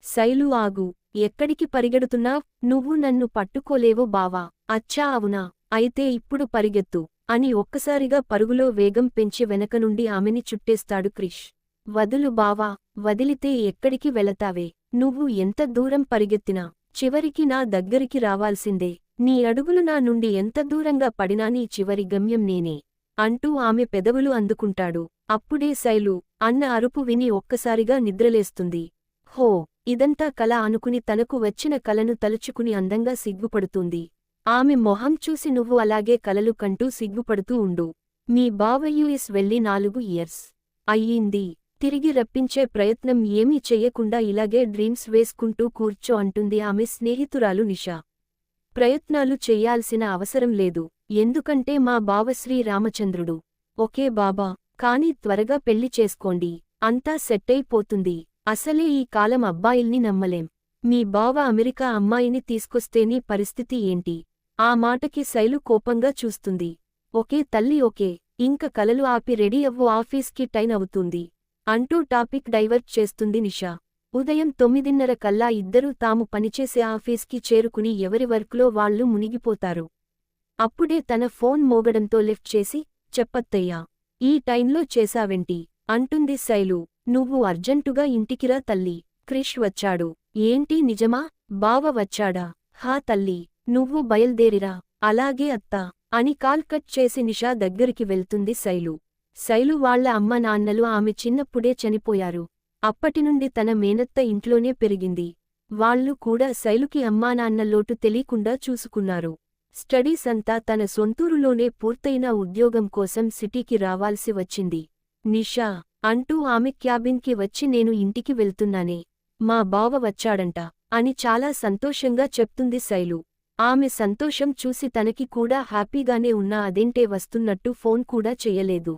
శైలు ఆగు. ఎక్కడికి పరిగెడుతున్నావ్? నువ్వు నన్ను పట్టుకోలేవు బావా. అచ్చా అవునా, అయితే ఇప్పుడు పరిగెత్తు అని ఒక్కసారిగా పరుగులో వేగం పెంచి వెనకనుండి ఆమెని చుట్టేస్తాడు క్రిష్. వదులు బావా, వదిలితే ఎక్కడికి వెళతావే? నువ్వు ఎంత దూరం పరిగెత్తినా చివరికి నా దగ్గరికి రావాల్సిందే. నీ అడుగులు నా నుండి ఎంత దూరంగా పడినా నీ చివరి గమ్యం నేనే అంటూ ఆమె పెదవులు అందుకుంటాడు. అప్పుడే శైలు అన్న అరుపు విని ఒక్కసారిగా నిద్రలేస్తుంది. హో, ఇదంతా కల అనుకుని తనకు వచ్చిన కలను తలుచుకుని అందంగా సిగ్గుపడుతుంది. ఆమె మొహం చూసి నువ్వు అలాగే కలలు కంటూ సిగ్గుపడుతూ ఉండు. మీ బావ యుఎస్ వెళ్ళి 4 ఇయర్స్ అయ్యింది. తిరిగి రప్పించే ప్రయత్నం ఏమీ చెయ్యకుండా ఇలాగే డ్రీమ్స్ వేసుకుంటూ కూర్చో అంటుంది ఆమె స్నేహితురాలు నిషా. ప్రయత్నాలు చెయ్యాల్సిన అవసరం లేదు, ఎందుకంటే మా బావ శ్రీరామచంద్రుడు. ఓకే బాబా, కానీ త్వరగా పెళ్లి చేసుకోండి, అంతా సెట్టయిపోతుంది. అసలే ఈ కాలం అబ్బాయిల్ని నమ్మలేం. మీ బావ అమెరికా అమ్మాయిని తీసుకొస్తే నీ పరిస్థితి ఏంటి? ఆ మాటకి శైలు కోపంగా చూస్తుంది. ఓకే తల్లి ఓకే, ఇంక కలలు ఆపి రెడీ అవ్వు, ఆఫీస్కి టైం అవుతుంది అంటూ టాపిక్ డైవర్ట్ చేస్తుంది నిషా. ఉదయం 9:30 కల్లా ఇద్దరూ తాము పనిచేసే ఆఫీస్కి చేరుకుని ఎవరి వర్క్లో వాళ్లు మునిగిపోతారు. అప్పుడే తన ఫోన్ మోగడంతో లిఫ్ట్ చేసి, చెప్పత్తయ్యా, ఈ టైంలో చేశావేంటి అంటుంది శైలు. నువ్వు అర్జెంటుగా ఇంటికిరా తల్లి, క్రిష్ వచ్చాడు. ఏంటి నిజమా? బావ వచ్చాడా? హా తల్లి, నువ్వు బయల్దేరిరా. అలాగే అత్తా అని కాల్ కట్ చేసి నిషా దగ్గరికి వెళ్తుంది శైలు. శైలు వాళ్ల అమ్మ నాన్నలు ఆమె చిన్నప్పుడే చనిపోయారు. అప్పటినుండి తన మేనత్త ఇంట్లోనే పెరిగింది. వాళ్లు కూడా శైలుకి అమ్మానాన్న లోటు తెలీకుండా చూసుకున్నారు. స్టడీస్ అంతా తన సొంతూరులోనే పూర్తయిన ఉద్యోగం కోసం సిటీకి రావాల్సి వచ్చింది. నిషా అంటూ ఆమె క్యాబిన్కి వచ్చి నేను ఇంటికి వెళ్తున్నానే, మా బావ వచ్చాడంట అని చాలా సంతోషంగా చెప్తుంది శైలు. ఆమె సంతోషం చూసి తనకి కూడా హ్యాపీగానే ఉన్నా అదేంటే వస్తున్నట్టు ఫోన్ కూడా చెయ్యలేదు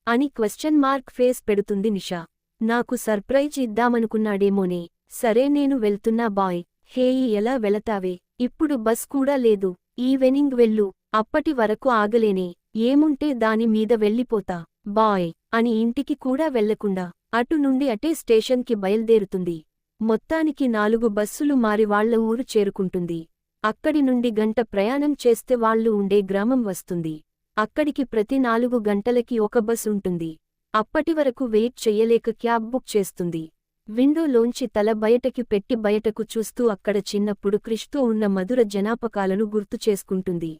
అని క్వశ్చన్ మార్క్ ఫేస్ పెడుతుంది నిషా. నాకు సర్ప్రైజ్ ఇద్దామనుకున్నాడేమోనే. సరే నేను వెళ్తున్నా బాయ్. హేయ్ ఎలా వెళతావే? ఇప్పుడు బస్ కూడా లేదు. ఈవెనింగ్ వెళ్ళు, అప్పటి వరకు ఆగలేనే. ఏముంటే దాని మీద వెళ్ళిపోతా బాయ్ అని ఇంటికి కూడా వెళ్లకుండా అటు నుండి అటే స్టేషన్కి బయల్దేరుతుంది. మొత్తానికి 4 బస్సులు మారి వాళ్ల ఊరు చేరుకుంటుంది. అక్కడి నుండి గంట ప్రయాణం చేస్తే వాళ్లు ఉండే గ్రామం వస్తుంది. అక్కడికి ప్రతి 4 గంటలకి ఒక బస్ ఉంటుంది. అప్పటివరకు వెయిట్ చెయ్యలేక క్యాబ్ బుక్ చేస్తుంది. విండోలోంచి తల బయటకి పెట్టి బయటకు చూస్తూ అక్కడ చిన్నప్పుడు క్రిష్తో ఉన్న మధుర జనాపకాలను గుర్తు చేసుకుంటుంది.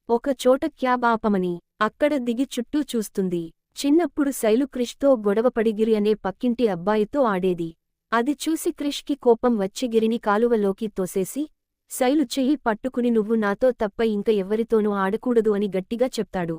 ఒక చోట క్యాబ్ ఆపమని అక్కడ దిగి చుట్టూ చూస్తుంది. చిన్నప్పుడు శైలు క్రిష్తో గొడవపడి గిరి అనే పక్కింటి అబ్బాయితో ఆడేది. అది చూసి క్రిష్కి కోపం వచ్చి గిరిని కాలువలోకి తోసేసి, శైలు చెయ్యి పట్టుకుని నువ్వు నాతో తప్ప ఇంక ఎవ్వరితోనూ ఆడకూడదు అని గట్టిగా చెప్తాడు.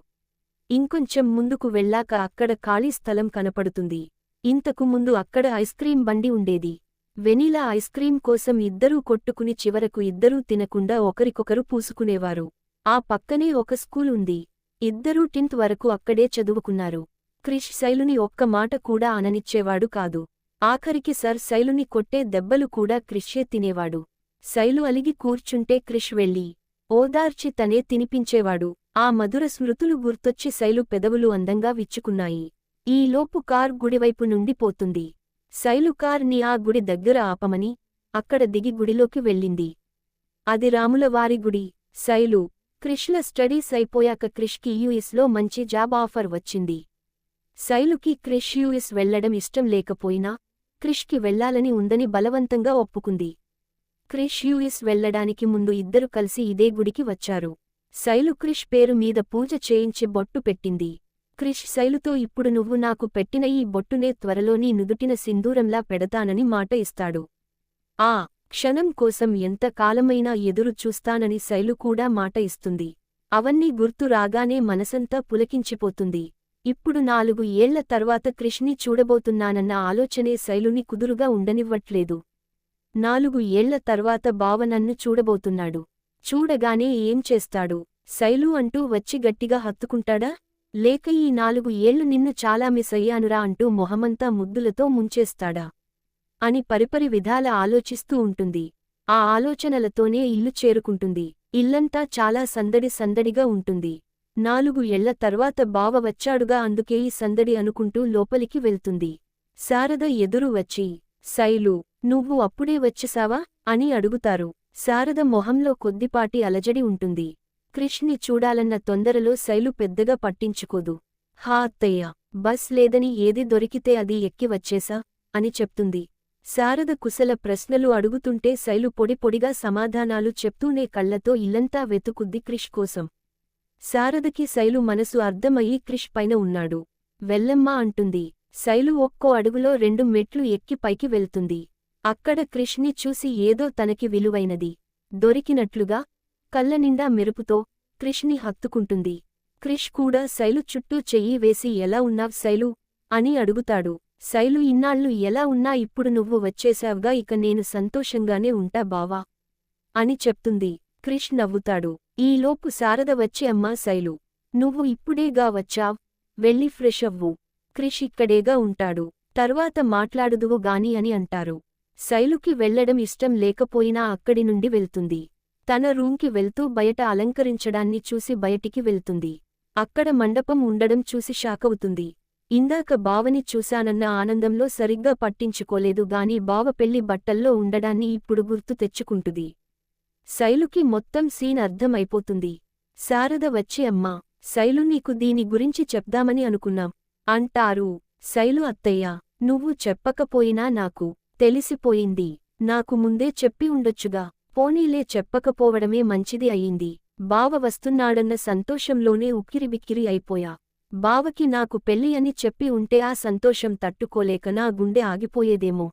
ఇంకొంచెం ముందుకు వెళ్ళాక అక్కడ ఖాళీ స్థలం కనపడుతుంది. ఇంతకు ముందు అక్కడ ఐస్క్రీం బండి ఉండేది. వెనీలా ఐస్క్రీం కోసం ఇద్దరూ కొట్టుకుని చివరకు ఇద్దరూ తినకుండా ఒకరికొకరు పూసుకునేవారు. ఆ పక్కనే ఒక స్కూల్ ఉంది. ఇద్దరూ 10th వరకు అక్కడే చదువుకున్నారు. క్రిష్ శైలుని ఒక్క మాట కూడా అననిచ్చేవాడు కాదు. ఆఖరికి సర్ శైలుని కొట్టే దెబ్బలు కూడా క్రిషే తినేవాడు. శైలు అలిగి కూర్చుంటే క్రిష్ వెళ్ళి ఓదార్చి తనే తినిపించేవాడు. ఆ మధుర స్మృతులు గుర్తొచ్చి శైలు పెదవులు అందంగా విచ్చుకున్నాయి. ఈలోపు కార్ గుడివైపు నుండి పోతుంది. శైలు కార్ని ఆ గుడి దగ్గర ఆపమని అక్కడ దిగి గుడిలోకి వెళ్ళింది. అది రాములవారి గుడి. శైలు, క్రిష్ల స్టడీస్ అయిపోయాక క్రిష్కి యుఎస్లో మంచి జాబ్ ఆఫర్ వచ్చింది. శైలుకి క్రిష్ యుఎస్ వెళ్లడం ఇష్టం లేకపోయినా క్రిష్కి వెళ్లాలని ఉందని బలవంతంగా ఒప్పుకుంది. క్రిష్ యుఎస్ వెళ్లడానికి ముందు ఇద్దరు కలిసి ఇదే గుడికి వచ్చారు. శైలు క్రిష్ పేరు మీద పూజ చేయించి బొట్టు పెట్టింది. క్రిష్ శైలుతో ఇప్పుడు నువ్వు నాకు పెట్టిన ఈ బొట్టునే త్వరలో నీ నుదుటిన సింధూరంలా పెడతానని మాట ఇస్తాడు. ఆ క్షణం కోసం ఎంత కాలమైనా ఎదురు చూస్తానని శైలు కూడా మాట ఇస్తుంది. అవన్నీ గుర్తు రాగానే మనసంతా పులకించిపోతుంది. ఇప్పుడు 4 ఏళ్ల తర్వాత క్రిష్ని చూడబోతున్నానన్న ఆలోచనే శైలుని కుదురుగా ఉండనివ్వట్లేదు. 4 ఏళ్ల తర్వాత బావ నన్ను చూడబోతున్నాడు. చూడగానే ఏం చేస్తాడు? శైలు అంటూ వచ్చి గట్టిగా హత్తుకుంటాడా? లేక ఈ 4 ఏళ్లు నిన్ను చాలా మిస్ అయ్యానురా అంటూ మొహమంతా ముద్దులతో ముంచేస్తాడా అని పరిపరి విధాల ఆలోచిస్తూ ఉంటుంది. ఆ ఆలోచనలతోనే ఇల్లు చేరుకుంటుంది. ఇల్లంతా చాలా సందడి సందడిగా ఉంటుంది. 4 ఏళ్ల తర్వాత బావ వచ్చాడుగా అందుకే ఈ సందడి అనుకుంటూ లోపలికి వెళ్తుంది. శారద ఎదురు వచ్చి శైలు, నువ్వు అప్పుడే వచ్చేశావా అని అడుగుతారు. శారద మొహంలో కొద్దిపాటి అలజడి ఉంటుంది. క్రిష్ని చూడాలన్న తొందరలో శైలు పెద్దగా పట్టించుకోదు. హా అత్తయ్య, బస్ లేదని ఏది దొరికితే అది ఎక్కి వచ్చేసా అని చెప్తుంది. శారద కుశల ప్రశ్నలు అడుగుతుంటే శైలు పొడి పొడిగా సమాధానాలు చెప్తూనే కళ్లతో ఇల్లంతా వెతుకుద్ది క్రిష్ కోసం. శారదకి శైలు మనసు అర్థమయ్యి క్రిష్ పైన ఉన్నాడు. వెళ్ళమ్మా అంటుంది. శైలు ఒక్కో అడుగులో 2 మెట్లు ఎక్కి పైకి వెళ్తుంది. అక్కడ క్రిష్ని చూసి ఏదో తనకి విలువైనది దొరికినట్లుగా కళ్ళనిండా మెరుపుతో క్రిష్ని హత్తుకుంటుంది. క్రిష్ కూడా శైలు చుట్టూ చెయ్యి వేసి ఎలా ఉన్నావ్ శైలు అని అడుగుతాడు. శైలు, ఇన్నాళ్ళు ఎలా ఉన్నా ఇప్పుడు నువ్వు వచ్చేశావ్గా, ఇక నేను సంతోషంగానే ఉంటా బావా అని చెప్తుంది. క్రిష్ నవ్వుతాడు. ఈలోపు శారద వచ్చి అమ్మా శైలు, నువ్వు ఇప్పుడేగా వచ్చావ్, వెళ్ళి ఫ్రెష్ అవ్వు, క్రిష్ ఇక్కడేగా ఉంటాడు, తర్వాత మాట్లాడుదువు గాని అని అంటారు. శైలుకి వెళ్లడం ఇష్టం లేకపోయినా అక్కడి నుండి వెళ్తుంది. తన రూంకి వెళ్తూ బయట అలంకరించడాన్ని చూసి బయటికి వెళ్తుంది. అక్కడ మండపం ఉండడం చూసి షాకవుతుంది. ఇందాక బావని చూశానన్న ఆనందంలో సరిగ్గా పట్టించుకోలేదు గాని బావ పెళ్లి బట్టల్లో ఉండడాన్ని ఇప్పుడు గుర్తు తెచ్చుకుంటుంది. శైలుకి మొత్తం సీన్ అర్థమైపోతుంది. శారద వచ్చి అమ్మా శైలు, నీకు దీని గురించి చెప్దామని అనుకున్నాం అంటారు. శైలు, అత్తయ్య, నువ్వు చెప్పకపోయినా నాకు తెలిసిపోయింది. నాకు ముందే చెప్పి ఉండొచ్చుగా, పోనీలే చెప్పకపోవడమే మంచిది అయింది. బావ వస్తున్నాడన్న సంతోషంలోనే ఉక్కిరిబిక్కిరి అయిపోయా. బావకి నాకు పెళ్లి అని చెప్పి ఉంటే ఆ సంతోషం తట్టుకోలేక నా గుండె ఆగిపోయేదేమో.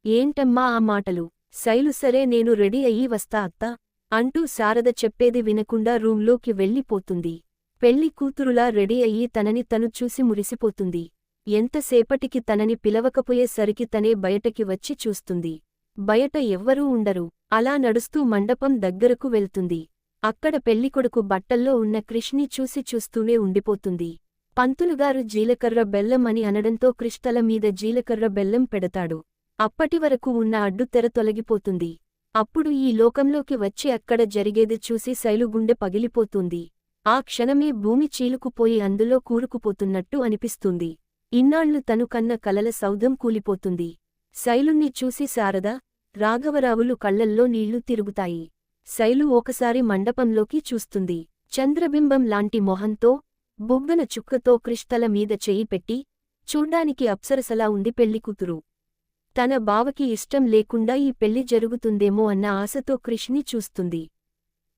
ఏంటమ్మా ఆ మాటలు? శైలు, సరే నేను రెడీ అయ్యి వస్తా అత్తా అంటూ శారద చెప్పేది వినకుండా రూంలోకి వెళ్ళిపోతుంది. పెళ్లి కూతురులా రెడీ అయ్యి తనని తను చూసి మురిసిపోతుంది. ఎంతసేపటికి తనని పిలవకపోయేసరికి తనే బయటకి వచ్చి చూస్తుంది. బయట ఎవ్వరూ ఉండరు. అలా నడుస్తూ మండపం దగ్గరకు వెళ్తుంది. అక్కడ పెళ్లికొడుకు బట్టల్లో ఉన్న క్రిష్ని చూసి చూస్తూనే ఉండిపోతుంది. పంతులుగారు జీలకర్ర బెల్లం అని అనడంతో క్రిష్ తల మీద జీలకర్ర బెల్లం పెడతాడు. అప్పటివరకు ఉన్న అడ్డుతెర తొలగిపోతుంది. అప్పుడు ఈ లోకంలోకి వచ్చి అక్కడ జరిగేది చూసి శైలు గుండె పగిలిపోతుంది. ఆ క్షణమే భూమి చీలుకుపోయి అందులో కూరుకుపోతున్నట్టు అనిపిస్తుంది. ఇన్నాళ్లు తను కన్న కలల సౌధం కూలిపోతుంది. శైలుణ్ణి చూసి శారద, రాఘవరావులు కళ్లల్లో నీళ్లు తిరుగుతాయి. శైలు ఒకసారి మండపంలోకి చూస్తుంది. చంద్రబింబం లాంటి మొహంతో, బుగ్గన చుక్కతో క్రిష్ తల మీద చెయ్యి పెట్టి, చూడ్డానికి అప్సరసలా ఉంది పెళ్లికూతురు. తన బావకి ఇష్టం లేకుండా ఈ పెళ్లి జరుగుతుందేమో అన్న ఆశతో క్రిష్ని చూస్తుంది.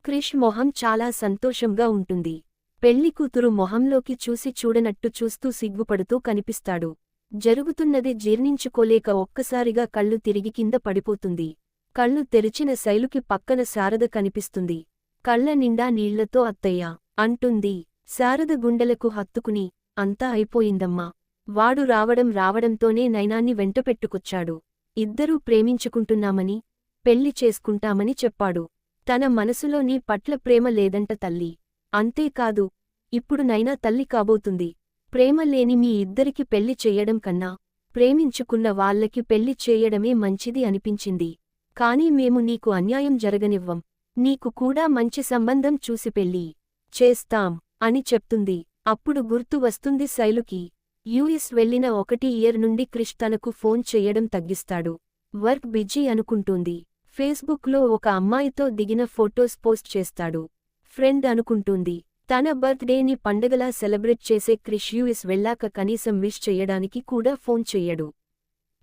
క్రిష్ మొహం చాలా సంతోషంగా ఉంటుంది. పెళ్లికూతురు మొహంలోకి చూసి చూడనట్టు చూస్తూ సిగ్గుపడుతూ కనిపిస్తాడు. జరుగుతున్నది జీర్ణించుకోలేక ఒక్కసారిగా కళ్ళు తిరిగి కింద పడిపోతుంది. కళ్ళు తెరిచిన శైలుకి పక్కన శారద కనిపిస్తుంది. కళ్ళ నిండా నీళ్లతో అత్తయ్య అంటుంది. శారద గుండెలకు హత్తుకుని, అంతా అయిపోయిందమ్మా. వాడు రావడంతోనే నైనాన్ని వెంటపెట్టుకొచ్చాడు. ఇద్దరూ ప్రేమించుకుంటున్నామని, పెళ్లి చేసుకుంటామని చెప్పాడు. తన మనసులో నీ పట్ల ప్రేమ లేదంట తల్లి. అంతేకాదు, ఇప్పుడు నైనా తల్లి కాబోతుంది. ప్రేమ లేని మీ ఇద్దరికి పెళ్లి చెయ్యడం కన్నా, ప్రేమించుకున్న వాళ్ళకి పెళ్లి చేయడమే మంచిది అనిపించింది. కాని మేము నీకు అన్యాయం జరగనివ్వం. నీకు కూడా మంచి సంబంధం చూసి పెళ్లి చేస్తాం అని చెప్తుంది. అప్పుడు గుర్తు వస్తుంది శైలుకి. యుఎస్ వెళ్లిన 1 ఇయర్ నుండి క్రిష్ తనకు ఫోన్ చెయ్యడం తగ్గిస్తాడు. వర్క్ బిజీ అనుకుంటుంది. ఫేస్బుక్లో ఒక అమ్మాయితో దిగిన ఫొటోస్ పోస్ట్ చేస్తాడు. ఫ్రెండ్ అనుకుంటుంది. తన బర్త్డేని పండగలా సెలబ్రేట్ చేసే క్రిష్ యుఎస్ వెళ్ళాక కనీసం విష్ చెయ్యడానికి కూడా ఫోన్ చెయ్యడు.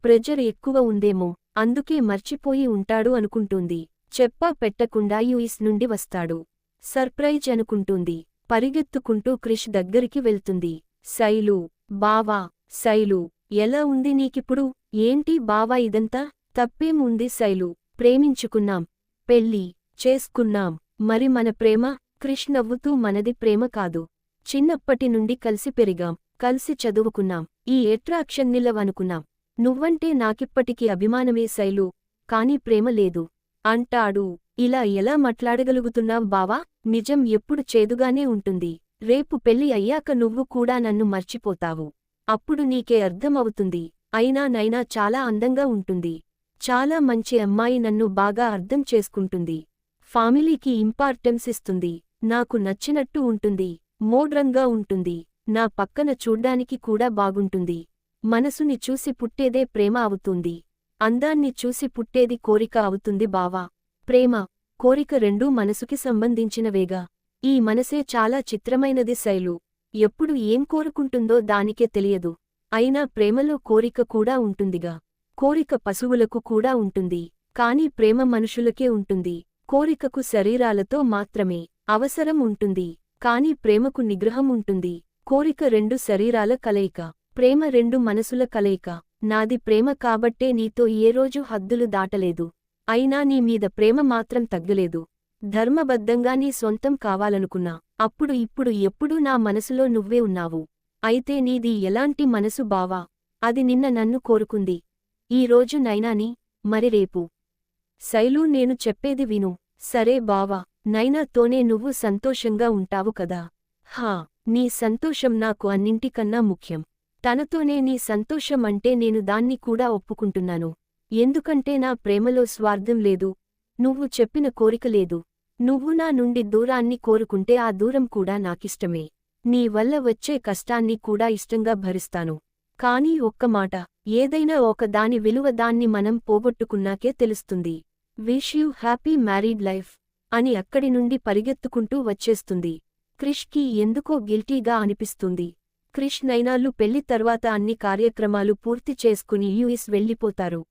ప్రెజర్ ఎక్కువ ఉందేమో, అందుకే మర్చిపోయి ఉంటాడు అనుకుంటుంది. చెప్పా పెట్టకుండా యుఎస్ నుండి వస్తాడు. సర్ప్రైజ్ అనుకుంటుంది. పరిగెత్తుకుంటూ క్రిష్ దగ్గరికి వెళ్తుంది. శైలు, బావా, శైలు, ఎలా ఉంది నీకిప్పుడు? ఏంటి బావా ఇదంతా? తప్పేం ఉంది శైలు? ప్రేమించుకున్నాం, పెళ్లి చేసుకున్నాం, మరి మన ప్రేమ? క్రిష్ నవ్వుతూ, మనది ప్రేమ కాదు. చిన్నప్పటి నుండి కలిసి పెరిగాం, కలిసి చదువుకున్నాం, ఈ ఎట్రాక్షన్ నిలవనుకున్నాం. నువ్వంటే నాకిప్పటికీ అభిమానమే శైలు, కాని ప్రేమ లేదు అంటాడు. ఇలా ఎలా మాట్లాడగలుగుతున్నావ్ బావా? నిజం ఎప్పుడు చేదుగానే ఉంటుంది. రేపు పెళ్లి అయ్యాక నువ్వు కూడా నన్ను మర్చిపోతావు. అప్పుడు నీకే అర్థమవుతుంది. అయినా నైనా చాలా అందంగా ఉంటుంది. చాలా మంచి అమ్మాయి, నన్ను బాగా అర్థం చేసుకుంటుంది. ఫ్యామిలీకి ఇంపార్టెన్స్ ఇస్తుంది. నాకు నచ్చినట్టు ఉంటుంది. మోడ్రన్గా ఉంటుంది. నా పక్కన చూడ్డానికి కూడా బాగుంటుంది. మనసుని చూసి పుట్టేదే ప్రేమ అవుతుంది. అందాన్ని చూసి పుట్టేది కోరిక అవుతుంది బావా. ప్రేమ, కోరిక రెండూ మనసుకి సంబంధించినవేగా. ఈ మనసే చాలా చిత్రమైనది శైలు. ఎప్పుడు ఏం కోరుకుంటుందో దానికే తెలియదు. అయినా ప్రేమలో కోరిక కూడా ఉంటుందిగా. కోరిక పశువులకు కూడా ఉంటుంది. కాని ప్రేమ మనుషులకే ఉంటుంది. కోరికకు శరీరాలతో మాత్రమే అవసరం ఉంటుంది. కాని ప్రేమకు నిగ్రహం ఉంటుంది. కోరిక రెండు శరీరాల కలయిక, ప్రేమ రెండు మనసుల కలయిక. నాది ప్రేమ కాబట్టే నీతో ఏ రోజు హద్దులు దాటలేదు. అయినా నీ మీద ప్రేమ మాత్రం తగ్గలేదు. ధర్మబద్ధంగా నీ సొంతం కావాలనుకున్నా. అప్పుడు ఇప్పుడు ఎప్పుడూ నా మనసులో నువ్వే ఉన్నావు. అయితే నీది ఎలాంటి మనసు బావా? అది నిన్న నన్ను కోరుకుంది. ఈరోజు నైనాని, మరి రేపు శైలు. నేను చెప్పేది విను. సరే బావా, నైనాతోనే నువ్వు సంతోషంగా ఉంటావు కదా. హా, నీ సంతోషం నాకు అన్నింటికన్నా ముఖ్యం. తనతోనే నీ సంతోషం అంటే నేను దాన్ని కూడా ఒప్పుకుంటున్నాను. ఎందుకంటే నా ప్రేమలో స్వార్థం లేదు. నువ్వు చెప్పిన కోరిక లేదు. నువ్వు నా నుండి దూరాన్ని కోరుకుంటే ఆ దూరం కూడా నాకిష్టమే. నీ వల్ల వచ్చే కష్టాన్ని కూడా ఇష్టంగా భరిస్తాను. కానీ ఒక్క మాట, ఏదైనా ఒక దాని విలువ దాన్ని మనం పోగొట్టుకున్నాకే తెలుస్తుంది. Wish you happy married life అని అక్కడి నుండి పరిగెత్తుకుంటూ వచ్చేస్తుంది. క్రిష్కి ఎందుకో గిల్టీగా అనిపిస్తుంది. క్రిష్ నైనాలు పెళ్లి తర్వాత అన్ని కార్యక్రమాలు పూర్తి చేసుకుని యుఎస్ వెళ్ళిపోతారు.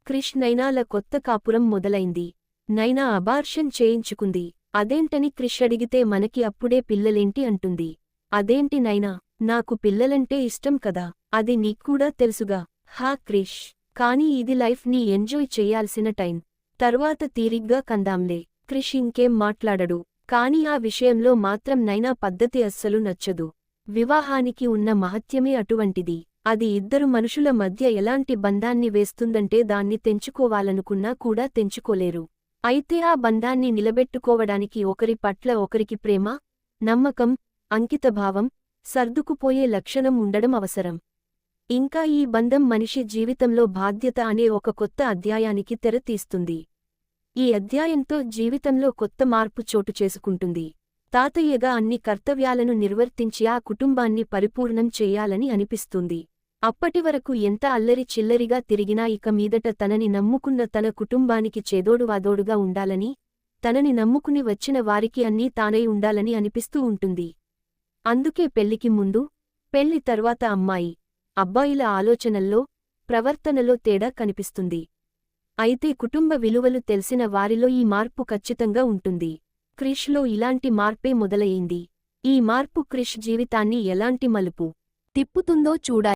క్రిష్ నైనాల కొత్త కాపురం మొదలైంది. నైనా అబార్షన్ చేయించుకుంది. అదేంటని క్రిష్ అడిగితే మనకి అప్పుడే పిల్లలేంటి అంటుంది. అదేంటి నైనా, నాకు పిల్లలంటే ఇష్టం కదా, అది నీక్కూడా తెలుసుగా. హా క్రిష్, కానీ ఇది లైఫ్ ని ఎంజాయ్ చెయ్యాల్సిన టైం. తర్వాత తీరిగ్గా కందాంలే. క్రిష్ ఇంకేం మాట్లాడడు. కాని ఆ విషయంలో మాత్రం నైనా పద్ధతి అస్సలు నచ్చదు. వివాహానికి ఉన్న మహత్యమే అటువంటిది. అది ఇద్దరు మనుషుల మధ్య ఎలాంటి బంధాన్ని వేస్తుందంటే దాన్ని తెంచుకోవాలనుకున్నా కూడా తెంచుకోలేరు. అయితే ఆ బంధాన్ని నిలబెట్టుకోవడానికి ఒకరి పట్ల ఒకరికి ప్రేమ, నమ్మకం, అంకితభావం, సర్దుకుపోయే లక్షణం ఉండడం అవసరం. ఇంకా ఈ బంధం మనిషి జీవితంలో బాధ్యత అనే ఒక కొత్త అధ్యాయానికి తెర తీస్తుంది. ఈ అధ్యాయంతో జీవితంలో కొత్త మార్పు చోటు చేసుకుంటుంది. తాతయ్యగా అన్ని కర్తవ్యాలను నిర్వర్తించి ఆ కుటుంబాన్ని పరిపూర్ణం చెయ్యాలని అనిపిస్తుంది. అప్పటివరకు ఎంత అల్లరి చిల్లరిగా తిరిగినా ఇక మీదట తనని నమ్ముకున్న తన కుటుంబానికి చేదోడువాదోడుగా ఉండాలని, తనని నమ్ముకుని వచ్చిన వారికి అన్నీ తానై ఉండాలని అనిపిస్తూ ఉంటుంది. అందుకే పెళ్లికి ముందు, పెళ్లి తర్వాత అమ్మాయి, అబ్బాయిల ఆలోచనల్లో, ప్రవర్తనలో తేడా కనిపిస్తుంది. అయితే కుటుంబ విలువలు తెలిసిన వారిలో ఈ మార్పు ఖచ్చితంగా ఉంటుంది. క్రిష్లో ఇలాంటి మార్పే మొదలయ్యింది. ఈ మార్పు క్రిష్ జీవితాన్ని ఎలాంటి మలుపు తిప్పుతుందో చూడాలి.